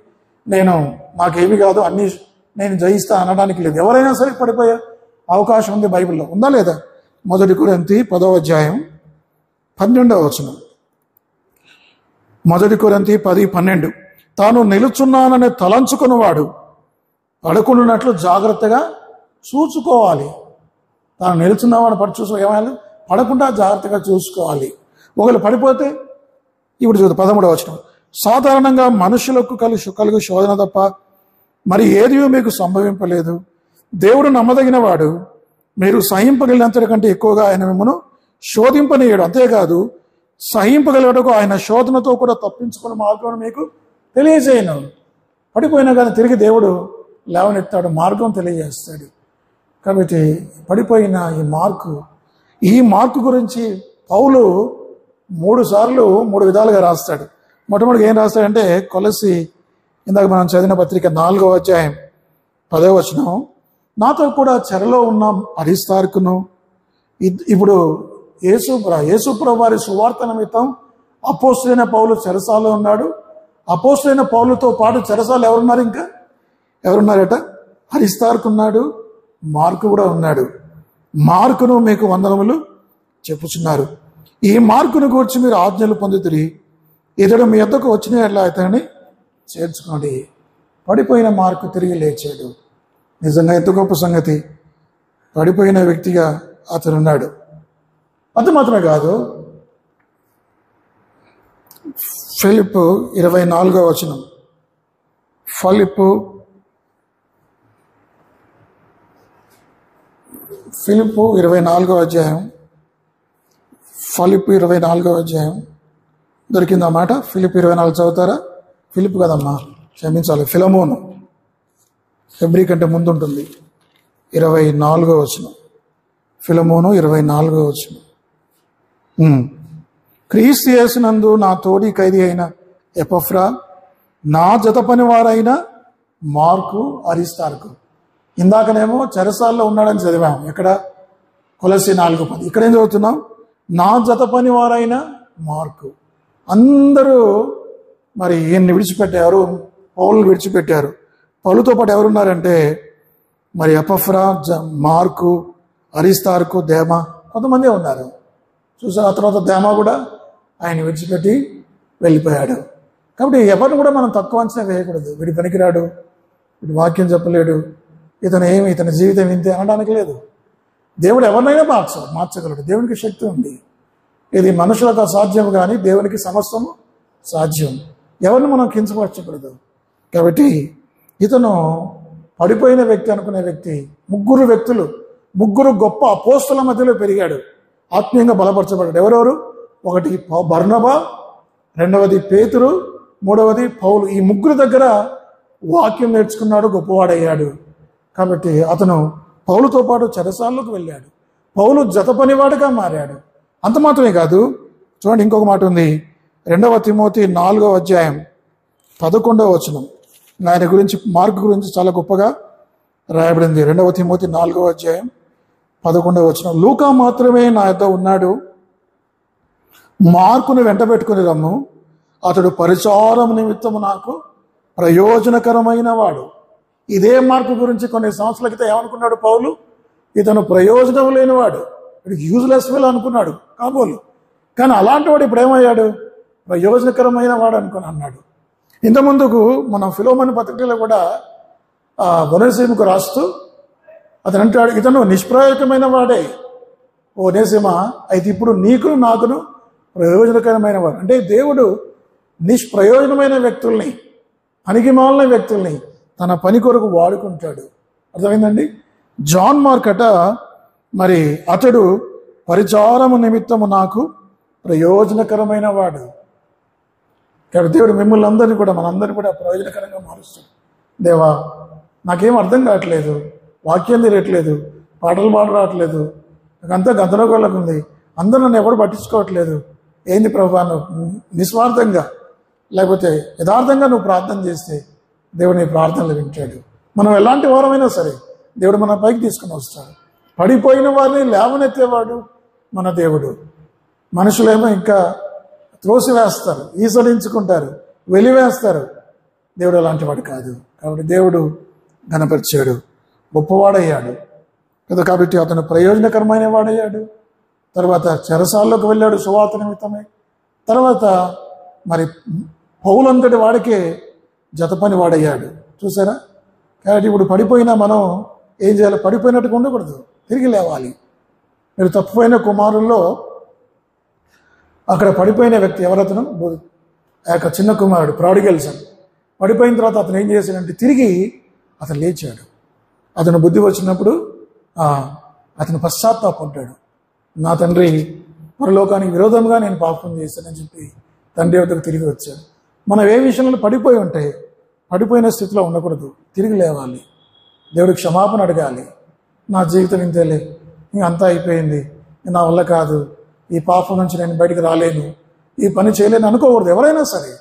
నాకేమి కాదు అన్నీ నేను జయిస్తా అనడానికి లేదు. ఎవరైనా సరే పడిపోయే అవకాశం ఉంది. బైబిల్లో ఉందా లేదా? 1 కొరింథీ 10వ అధ్యాయం 12వ వచనం. 1 కొరింథీ 10:12. తాను నిలుచున్నానని తలంచుకున్నవాడు పడుకున్నట్లు జాగ్రత్తగా చూసుకోవాలి. తాను నిలుచున్నవాడు ఏమైనా పడకుండా జాగ్రత్తగా చూసుకోవాలి. ఒకవేళ పడిపోతే ఇప్పుడు 13వ వచనం. సాధారణంగా మనుషులకు కలుగు శోధన తప్ప మరి ఏది మీకు సంభవింపలేదు. దేవుడు నమ్మదగిన వాడు, మీరు సహింపగలిగినంతటి కంటే ఎక్కువగా ఆయన మిమ్మల్ని శోధింపనీయడు. అంతేకాదు సహింపగలిగటకు ఆయన శోధనతో కూడా తప్పించుకున్న మార్గం మీకు తెలియజేయను. పడిపోయినా కానీ తిరిగి దేవుడు లేవనెత్తాడు, మార్గం తెలియజేస్తాడు. కాబట్టి పడిపోయిన ఈ మార్కు గురించి పౌలు 3 సార్లు 3 విధాలుగా రాస్తాడు. మొట్టమొదటిగా ఏం రాస్తాడంటే కొలస్సీ ఇందాక మనం చదివిన పత్రిక 4వ అధ్యాయం 10వ వచనం. నాతో కూడా చెరలో ఉన్న అరిస్తార్కును ఇప్పుడు యేసుప్రభు వారి సువార్త నిమిత్తం అపోస్తలుడైన పౌలు చెరసాలలో ఉన్నాడు. అపోస్తలుడైన పౌలుతో పాటు చెరసాలలో ఎవరున్నారు? ఇంకా ఎవరున్నారట? అరిస్తార్కు ఉన్నాడు, మార్కు కూడా ఉన్నాడు. మార్కును మీకు వందనములు చెప్పుచున్నారు. ఈ మార్కును గూర్చి మీరు ఆజ్ఞలు పొందుతురి. ఇతడు మీ యొద్దకు వచ్చిన ఎట్లా అతన్ని చేర్చుకోండి. పడిపోయిన మార్కు తిరిగి లేచాడు. నిజంగా ఎంత గొప్ప సంగతి. పడిపోయిన వ్యక్తిగా అతనున్నాడు. అది మాత్రమే కాదు, ఫిలిప్పు 24వ వచనం. ఫిలిప్పు 24వ అధ్యాయం. ఫిలిప్పు 24వ అధ్యాయం దొరికిందన్నమాట. ఫిలిప్పు 24 చదువుతారా? ఫిలిప్పు కదమ్మా, క్షమించాలి, ఫిలమోను. హెబ్రీ కంటే ముందు ఉంటుంది. 24వ వచనం. ఫిలమోను 24వ వచనం. క్రీస్తు యేసునందు నా తోడి ఖైదీ అయిన ఎపఫ్రా, నా జత పని వారైన మార్కు, అరిస్తార్కు. ఇందాకనేమో చెరసాల్లో ఉన్నాడని చదివాము. ఇక్కడ కొలస్సీ 4:10. ఇక్కడేం చదువుతున్నాం? నా జత పని వారైన మార్కు. అందరూ మరి ఈయన్ని విడిచిపెట్టారు, పౌలు విడిచిపెట్టారు. పౌలుతో పాటు ఎవరున్నారంటే మరి ఎపఫ్రా, మార్కు, అరిస్తార్కు, దేమా, కొంతమంది ఉన్నారు. చూసారు. ఆ తర్వాత దేమా కూడా ఆయన విడిచిపెట్టి వెళ్ళిపోయాడు. కాబట్టి ఎవరిని కూడా మనం తక్కువ అంచనా వేయకూడదు. వీడి పనికిరాడు, వీడి వాక్యం చెప్పలేడు, ఇతని జీవితం ఇంతే అనడానికి లేదు. దేవుడు ఎవరినైనా మార్చగలడు. దేవునికి శక్తి ఉంది. ఇది మనుషులకు అసాధ్యం, కానీ దేవునికి సమస్తము సాధ్యం. ఎవరిని మనం కించపరచకూడదు. కాబట్టి ఇతను పడిపోయిన వ్యక్తి అనుకునే వ్యక్తి, ముగ్గురు గొప్ప అపోస్తల మధ్యలో పెరిగాడు, ఆత్మీయంగా బలపరచబడ్డాడు. ఎవరెవరు? ఒకటి బర్నబా, రెండవది పేతురు, మూడవది పౌలు. ఈ ముగ్గురు దగ్గర వాక్యం నేర్చుకున్నాడు, గొప్పవాడయ్యాడు. కాబట్టి అతను పౌలుతో పాటు చెరసాల్లోకి వెళ్ళాడు. పౌలు జత పనివాడుగా మారాడు. అంత మాత్రమే కాదు, చూడండి ఇంకొక మాట ఉంది. 2వ తిమోతి 4వ అధ్యాయం 11వ వచనం. ఆయన గురించి, మార్కు గురించి చాలా గొప్పగా రాయబడింది. 2వ తిమోతి 4వ అధ్యాయం 11వ వచనం. లూకా మాత్రమే నా యొద్ద ఉన్నాడు, మార్కును వెంట పెట్టుకుని రమ్ము, అతడు పరిచారం నిమిత్తము నాకు ప్రయోజనకరమైన వాడు. ఇదే మార్కు గురించి కొన్ని సంవత్సరాల క్రితం ఏమనుకున్నాడు పౌలు? ఇతను ప్రయోజనం లేనివాడు, యూజ్లెస్ ఫెలో అనుకున్నాడు కాబోలు. కానీ అలాంటి వాడు ఇప్పుడు ఏమయ్యాడు? ప్రయోజనకరమైన వాడు అన్నాడు. ఇంతకుముందుకు మనం ఫిలోమోను పత్రికలో కూడా ఒనేసిముకు రాస్తూ అతను అంటాడు, ఇతను నిష్ప్రయోజకమైన వాడే ఒనేసిమ, అయితే ఇప్పుడు నీకును నాకును ప్రయోజనకరమైన వాడు. అంటే దేవుడు నిష్ప్రయోజనమైన వ్యక్తుల్ని, పనికిమాలిన వ్యక్తుల్ని తన పని కొరకు వాడుకుంటాడు. అర్థమైందండి? జాన్ మార్క్ అట, మరి అతడు పరిచారము నిమిత్తము నాకు ప్రయోజనకరమైన వాడు. కాబట్టి దేవుడు మిమ్మల్ని అందరినీ కూడా, మనందరినీ కూడా ప్రయోజనకరంగా మారుస్తాడు. దేవా, నాకేం అర్థం కావట్లేదు, వాక్యం తిరగట్లేదు, పాటలు పాట రావట్లేదు, నాకంతా గందరగోళంగా ఉంది, అందరూ నన్ను ఎవరు పట్టించుకోవట్లేదు, ఏంది ప్రభా? నువ్వు నిస్వార్థంగా లేకపోతే యథార్థంగా నువ్వు ప్రార్థన చేస్తే దేవుడు నీ ప్రార్థనలు వింటాడు. మనం ఎలాంటి వారమైనా సరే దేవుడు మన పైకి తీసుకుని వస్తాడు. పడిపోయిన వారిని లేవనెత్తేవాడు మన దేవుడు. మనుషులేమో ఇంకా త్రోసివేస్తారు, ఈసడించుకుంటారు, వెలివేస్తారు. దేవుడు అలాంటి వాడు కాదు. కాబట్టి దేవుడు ఘనపరిచాడు, గొప్పవాడయ్యాడు కదా. కాబట్టి అతను ప్రయోజనకరమైన వాడయ్యాడు. తర్వాత చెరసాల్లోకి వెళ్ళాడు సువార్త నిమిత్తమే. తర్వాత మరి పౌలంతటి వాడికే జత పని వాడయ్యాడు. చూసారా? కాబట్టి ఇప్పుడు పడిపోయినా మనం ఏం చేయాలి? పడిపోయినట్టుగా ఉండకూడదు, తిరిగి లేవాలి. మీరు తప్పిపోయిన కుమారుల్లో అక్కడ పడిపోయిన వ్యక్తి ఎవరతను? ఆ యొక్క చిన్న కుమారుడు ప్రాడిగల్ సన్. పడిపోయిన తర్వాత అతను ఏం చేశాడంటే తిరిగి అతను లేచాడు. అతను బుద్ధి వచ్చినప్పుడు అతను పశ్చాత్తాపడ్డాడు. నా తండ్రి పరలోకానికి విరోధంగా నేను పాపం చేశానని చెప్పి తండ్రి వద్దకు తిరిగి వచ్చాడు. మనం ఏ విషయంలో పడిపోయి ఉంటే పడిపోయిన స్థితిలో ఉండకూడదు, తిరిగి లేవాలి, దేవుడికి క్షమాపణ అడగాలి. నా జీవితం ఇంతేలే, ఇంక అంతా అయిపోయింది, నా వల్ల కాదు, ఈ పాపం నుంచి నేను బయటికి రాలేను, ఈ పని చేయలేను అనుకోకూడదు. ఎవరైనా సరే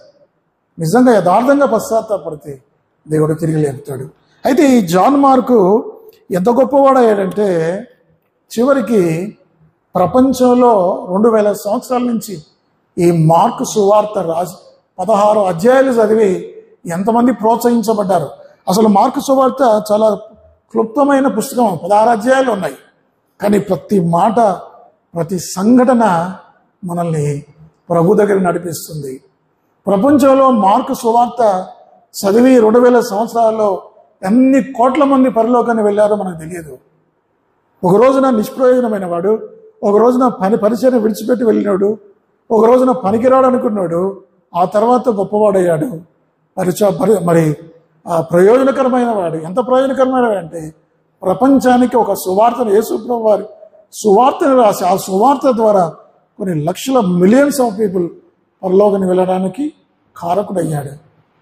నిజంగా యథార్థంగా పశ్చాత్తాపడితే దేవుడు తిరిగి లేపుతాడు. అయితే ఈ జాన్ మార్కు ఎంత గొప్పవాడయ్యాడంటే చివరికి ప్రపంచంలో 2000 సంవత్సరాల నుంచి ఈ మార్కు సువార్త 16 అధ్యాయాలు చదివి ఎంతమంది ప్రోత్సహించబడ్డారు. అసలు మార్కు సువార్త చాలా క్లుప్తమైన పుస్తకం, 16 అధ్యాయాలు ఉన్నాయి. కానీ ప్రతి మాట, ప్రతి సంఘటన మనల్ని ప్రభు దగ్గర నడిపిస్తుంది. ప్రపంచంలో మార్కు సువార్త చదివి 2000 సంవత్సరాల్లో ఎన్ని కోట్ల మంది పరలోకాన్ని వెళ్ళారో మనకు తెలియదు. ఒక రోజున నిష్ప్రయోజనమైన వాడు, ఒక రోజున పరిచయం విడిచిపెట్టి వెళ్ళినాడు, ఒక రోజున పనికిరాడు అనుకున్నాడు, ఆ తర్వాత గొప్పవాడయ్యాడు. మరి ఆ ప్రయోజనకరమైన వాడు ఎంత ప్రయోజనకరమైన అంటే ప్రపంచానికి ఒక సువార్తను, యేసుప్రభువు వారి సువార్తను రాసి ఆ సువార్త ద్వారా కొన్ని లక్షల మిలియన్స్ ఆఫ్ పీపుల్ పరలోకానికి వెళ్ళడానికి కారకుడయ్యాడు.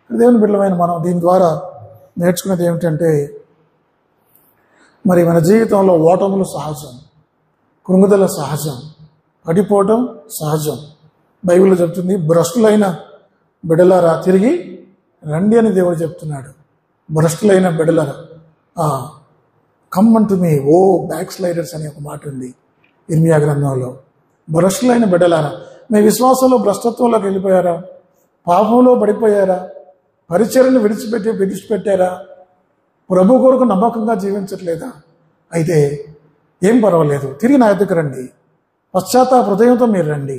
దేవుని బిడ్డలమైన మనం దీని ద్వారా నేర్చుకునేది ఏమిటంటే, మరి మన జీవితంలో ఓటములు సహజం, కృంగుదల సహజం, పడిపోవటం సహజం. బైబిల్లో చెప్తుంది, భ్రష్టులైన బిడ్డలారా తిరిగి రండి అని దేవుడు చెప్తున్నాడు. భ్రష్టులైన బిడ్డలారా, కమ్ అంటు మీ ఓ బ్యాక్ స్లైడర్స్ అనే ఒక మాట ఉంది ఇర్మియా గ్రంథంలో. భ్రష్టులైన బిడ్డలారా, మీ విశ్వాసంలో భ్రష్టత్వంలోకి వెళ్ళిపోయారా? పాపంలో పడిపోయారా? పరిచర్యను విడిచిపెట్టారా? ప్రభు కొరకు నమ్మకంగా జీవించట్లేదా? అయితే ఏం పర్వాలేదు, తిరిగి నా ఎదుకు రండి. పశ్చాత్తాప హృదయంతో మీరు రండి.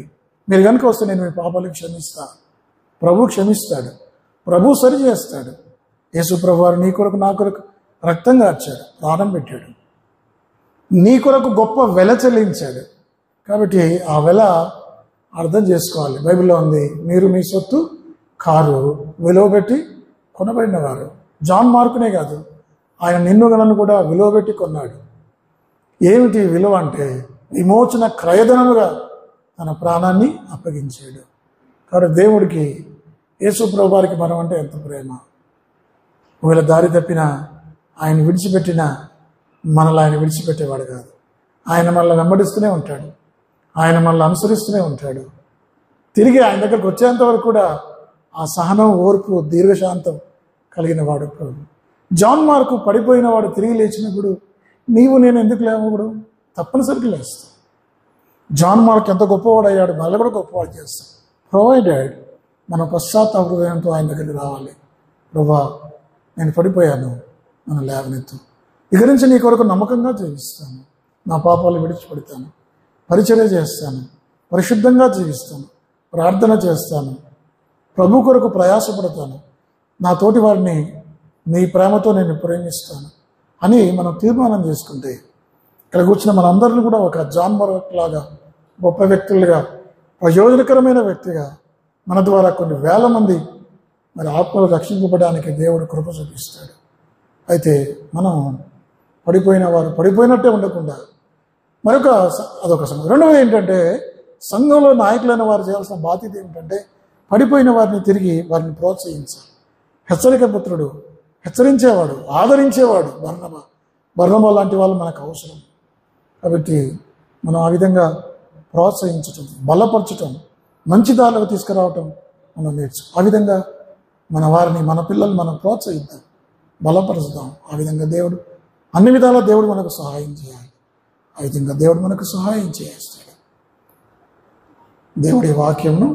మీరు కనుక వస్తే నేను మీ పాపాలకు క్షమిస్తా. ప్రభు క్షమిస్తాడు, ప్రభు సరి చేస్తాడు. యేసు ప్రభు వారు నీ కొరకు నా కొరకు రక్తం కార్చాడు, ప్రాణం పెట్టాడు, నీ కొరకు గొప్ప వెల చెల్లించాడు. కాబట్టి ఆ వెల అర్థం చేసుకోవాలి. బైబిల్లో ఉంది, మీరు మీ సొత్తు కారు, విలువ పెట్టి కొనబడిన వారు. జాన్ మార్కునే కాదు, ఆయన నిన్ను నన్ను కూడా విలువ పెట్టి కొన్నాడు. ఏమిటి విలువ అంటే, విమోచన క్రయధనముగా తన ప్రాణాన్ని అప్పగించాడు. కాబట్టి దేవుడికి, యేసు ప్రభు వారికి మనం అంటే ఎంత ప్రేమ. ఒకవేళ దారి తప్పినా, ఆయన విడిచిపెట్టినా మనల్ని ఆయన విడిచిపెట్టేవాడు కాదు. ఆయన మనల్ని వెంబడిస్తూనే ఉంటాడు, ఆయన మనల్ని అనుసరిస్తూనే ఉంటాడు. తిరిగి ఆయన దగ్గరకు వచ్చేంత వరకు కూడా ఆ సహనం, ఓర్పు, దీర్ఘశాంతం కలిగిన వాడు ప్రభు. జాన్ మార్కు పడిపోయిన వాడు తిరిగి లేచినప్పుడు నీవు నేను ఎందుకు లేవకూడదు? తప్పనిసరిగా లేస్తాం. జాన్ మార్క్ ఎంత గొప్పవాడయ్యాడు, మళ్ళీ కూడా గొప్పవాడు చేస్తాం. ప్రొవైడెడ్ మన పశ్చాత్తాప హృదయంతో ఆయన దగ్గరికి రావాలి. ప్రభా, నేను పడిపోయాను, నన్ను లేవనెత్తు. ఇక నుంచి నీ కొరకు నమ్మకంగా జీవిస్తాను, నా పాపాలు విడిచిపెడతాను, పరిచర్య చేస్తాను, పరిశుద్ధంగా జీవిస్తాను, ప్రార్థన చేస్తాను, ప్రభు కొరకు ప్రయాసపడతాను, నా తోటి వారిని నీ ప్రేమతో నేను ప్రేమిస్తాను అని మనం తీర్మానం చేసుకుంటే, ఇక్కడ కూర్చున్న మనందరినీ కూడా ఒక జాన్ మార్క్ లాగా గొప్ప వ్యక్తులుగా, ప్రయోజనకరమైన వ్యక్తిగా, మన ద్వారా కొన్ని వేల మంది మరి ఆత్మలు రక్షింపబడడానికి దేవుడు కృప చూపిస్తాడు. అయితే మనం పడిపోయిన వారు పడిపోయినట్టే ఉండకుండా అదొక సంఘం. రెండవది ఏంటంటే, సంఘంలో నాయకులైన వారు చేయాల్సిన బాధ్యత ఏమిటంటే, పడిపోయిన వారిని తిరిగి వారిని ప్రోత్సహించాలి. హెచ్చరిక పుత్రుడు, హెచ్చరించేవాడు, ఆదరించేవాడు బర్నబా లాంటి వాళ్ళు మనకు అవసరం. కాబట్టి మనం ఆ విధంగా ప్రోత్సహించటం, బలపరచటం, మంచి దారిలోకి తీసుకురావటం మనం నేర్చుకో. ఆ విధంగా మన వారిని, మన పిల్లల్ని మనం ప్రోత్సహిద్దాం, బలపరుచుదాం. ఆ విధంగా దేవుడు అన్ని విధాలా దేవుడు మనకు సహాయం చేయాలి. ఆ విధంగా దేవుడు మనకు సహాయం చేస్తాడు. దేవుడి వాక్యమును